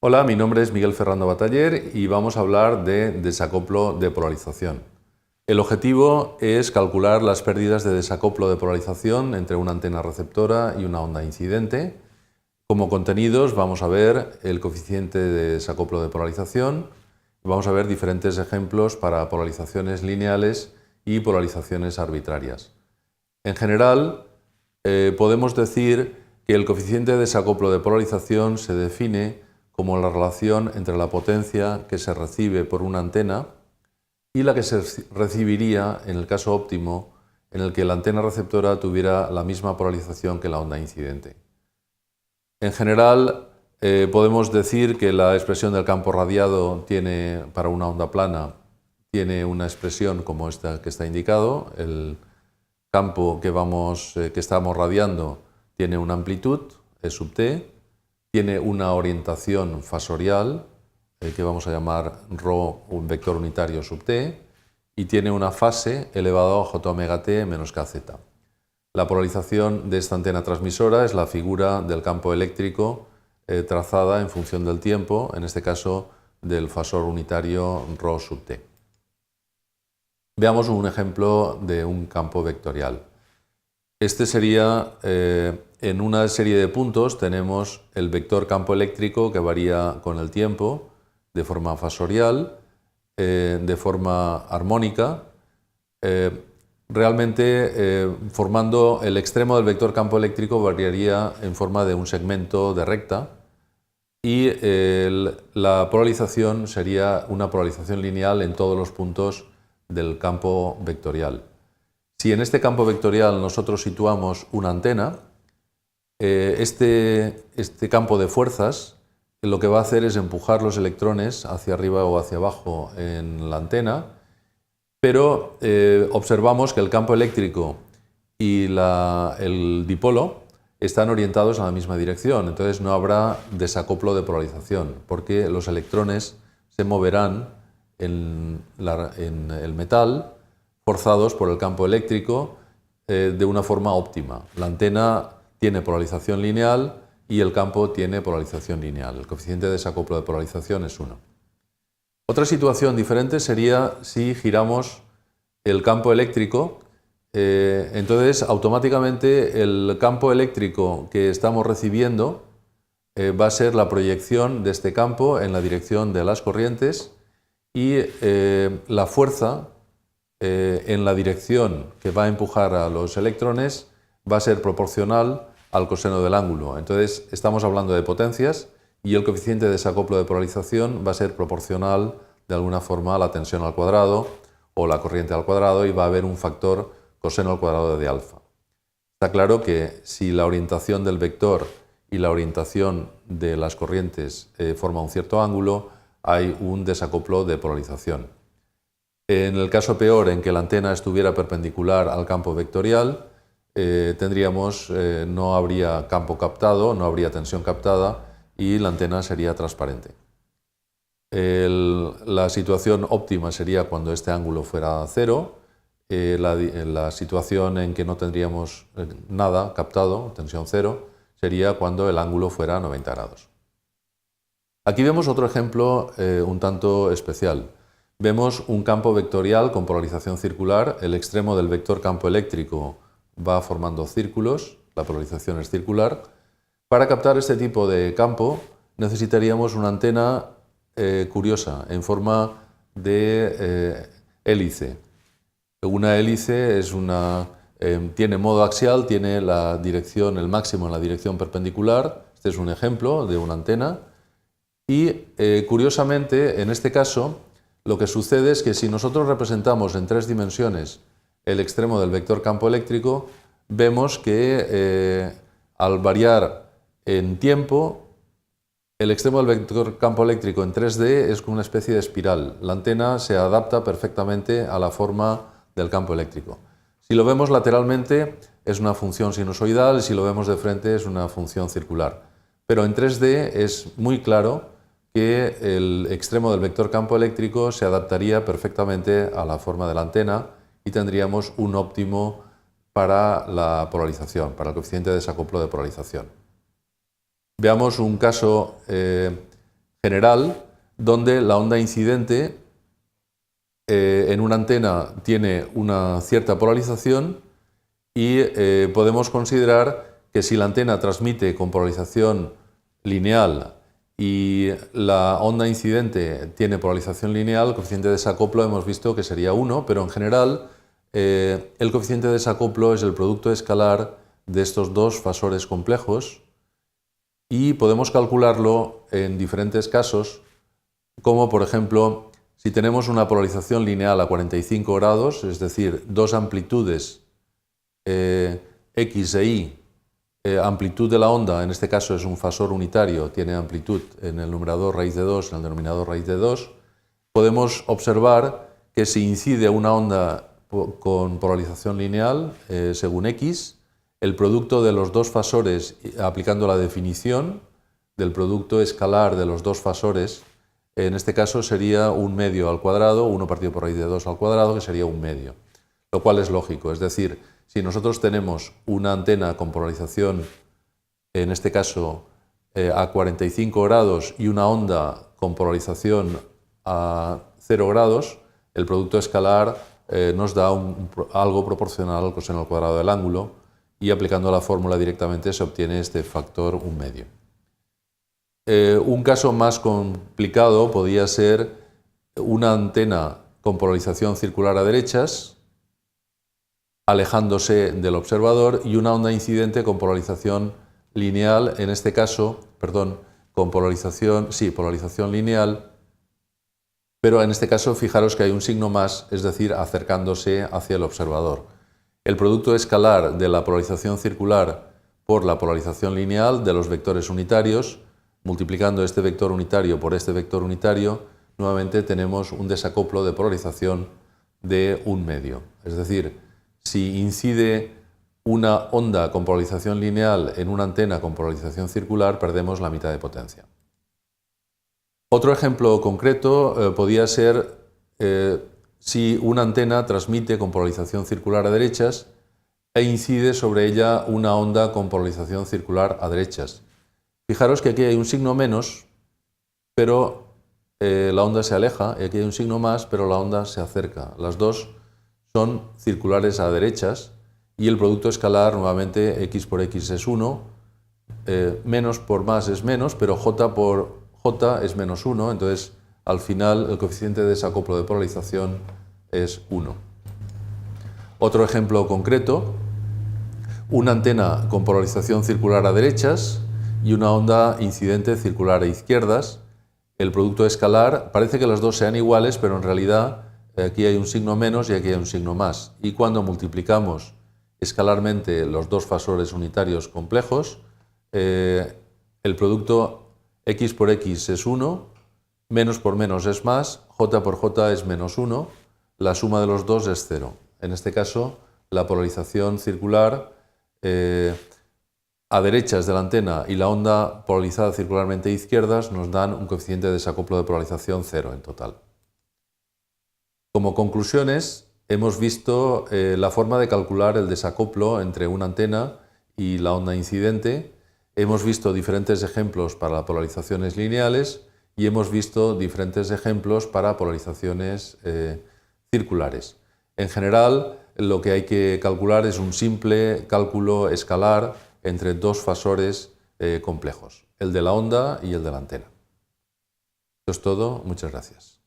Hola, mi nombre es Miguel Ferrando Bataller y vamos a hablar de desacoplo de polarización. El objetivo es calcular las pérdidas de desacoplo de polarización entre una antena receptora y una onda incidente. Como contenidos vamos a ver el coeficiente de desacoplo de polarización, vamos a ver diferentes ejemplos para polarizaciones lineales y polarizaciones arbitrarias. En general, podemos decir que el coeficiente de desacoplo de polarización se define como la relación entre la potencia que se recibe por una antena y la que se recibiría en el caso óptimo en el que la antena receptora tuviera la misma polarización que la onda incidente. En general, podemos decir que la expresión del campo radiado para una onda plana tiene una expresión como esta que está indicado. El campo que estamos radiando tiene una amplitud, E sub t, tiene una orientación fasorial, que vamos a llamar ρ, un vector unitario sub t, y tiene una fase elevado a j omega t menos kz. La polarización de esta antena transmisora es la figura del campo eléctrico trazada en función del tiempo, en este caso del fasor unitario ρ sub t. Veamos un ejemplo de un campo vectorial. Este sería, en una serie de puntos tenemos el vector campo eléctrico que varía con el tiempo de forma fasorial, de forma armónica, realmente formando el extremo del vector campo eléctrico variaría en forma de un segmento de recta y la polarización sería una polarización lineal en todos los puntos del campo vectorial. Si en este campo vectorial nosotros situamos una antena, este campo de fuerzas lo que va a hacer es empujar los electrones hacia arriba o hacia abajo en la antena, pero observamos que el campo eléctrico y el dipolo están orientados a la misma dirección, entonces no habrá desacoplo de polarización, porque los electrones se moverán en el metal forzados por el campo eléctrico de una forma óptima. La antena tiene polarización lineal y el campo tiene polarización lineal. El coeficiente de desacoplo de polarización es 1. Otra situación diferente sería si giramos el campo eléctrico, entonces automáticamente el campo eléctrico que estamos recibiendo va a ser la proyección de este campo en la dirección de las corrientes y la fuerza en la dirección que va a empujar a los electrones va a ser proporcional al coseno del ángulo. Entonces estamos hablando de potencias y el coeficiente de desacoplo de polarización va a ser proporcional de alguna forma a la tensión al cuadrado o la corriente al cuadrado y va a haber un factor coseno al cuadrado de alfa. Está claro que si la orientación del vector y la orientación de las corrientes forma un cierto ángulo, hay un desacoplo de polarización. En el caso peor, en que la antena estuviera perpendicular al campo vectorial, no habría campo captado, no habría tensión captada y la antena sería transparente. La situación óptima sería cuando este ángulo fuera 0, la situación en que no tendríamos nada captado, tensión 0, sería cuando el ángulo fuera 90 grados. Aquí vemos otro ejemplo un tanto especial. Vemos un campo vectorial con polarización circular, el extremo del vector campo eléctrico va formando círculos, la polarización es circular. Para captar este tipo de campo necesitaríamos una antena curiosa, en forma de hélice. Una hélice tiene modo axial, tiene la dirección, el máximo en la dirección perpendicular. Este es un ejemplo de una antena. Y curiosamente, en este caso, lo que sucede es que si nosotros representamos en 3 dimensiones el extremo del vector campo eléctrico, vemos que al variar en tiempo, el extremo del vector campo eléctrico en 3D es como una especie de espiral. La antena se adapta perfectamente a la forma del campo eléctrico. Si lo vemos lateralmente es una función sinusoidal, si lo vemos de frente es una función circular. Pero en 3D es muy claro que el extremo del vector campo eléctrico se adaptaría perfectamente a la forma de la antena y tendríamos un óptimo para la polarización, para el coeficiente de desacoplo de polarización. Veamos un caso general, donde la onda incidente en una antena tiene una cierta polarización y podemos considerar que si la antena transmite con polarización lineal y la onda incidente tiene polarización lineal, el coeficiente de desacoplo hemos visto que sería 1, pero en general el coeficiente de desacoplo es el producto escalar de estos dos fasores complejos y podemos calcularlo en diferentes casos, como por ejemplo si tenemos una polarización lineal a 45 grados, es decir, dos amplitudes X e Y, amplitud de la onda, en este caso es un fasor unitario, tiene amplitud en el numerador raíz de 2, en el denominador raíz de 2, podemos observar que si incide una onda con polarización lineal, según X, el producto de los dos fasores, aplicando la definición del producto escalar de los dos fasores, en este caso sería un medio al cuadrado, 1 partido por raíz de 2 al cuadrado, que sería un medio, lo cual es lógico, es decir, si nosotros tenemos una antena con polarización, en este caso a 45 grados, y una onda con polarización a 0 grados, el producto escalar nos da algo proporcional al coseno al cuadrado del ángulo, y aplicando la fórmula directamente se obtiene este factor un medio. Un caso más complicado podría ser una antena con polarización circular a derechas, alejándose del observador, y una onda incidente con polarización lineal, en este caso, con polarización lineal, pero en este caso fijaros que hay un signo más, es decir, acercándose hacia el observador. El producto escalar de la polarización circular por la polarización lineal de los vectores unitarios, multiplicando este vector unitario por este vector unitario, nuevamente tenemos un desacoplo de polarización de un medio, es decir, si incide una onda con polarización lineal en una antena con polarización circular, perdemos la mitad de potencia. Otro ejemplo concreto podría ser si una antena transmite con polarización circular a derechas e incide sobre ella una onda con polarización circular a derechas. Fijaros que aquí hay un signo menos, pero la onda se aleja, y aquí hay un signo más, pero la onda se acerca. Las dos son circulares a derechas y el producto escalar, nuevamente, x por x es 1, menos por más es menos, pero j por j es menos 1, entonces al final el coeficiente de desacoplo de polarización es 1. Otro ejemplo concreto, una antena con polarización circular a derechas y una onda incidente circular a izquierdas. El producto escalar, parece que las dos sean iguales, pero en realidad aquí hay un signo menos y aquí hay un signo más. Y cuando multiplicamos escalarmente los dos fasores unitarios complejos, el producto x por x es 1, menos por menos es más, j por j es menos 1, la suma de los dos es 0. En este caso, la polarización circular a derechas de la antena y la onda polarizada circularmente a izquierdas nos dan un coeficiente de desacoplo de polarización 0 en total. Como conclusiones, hemos visto la forma de calcular el desacoplo entre una antena y la onda incidente, hemos visto diferentes ejemplos para polarizaciones lineales y hemos visto diferentes ejemplos para polarizaciones circulares. En general, lo que hay que calcular es un simple cálculo escalar entre dos fasores complejos, el de la onda y el de la antena. Esto es todo, muchas gracias.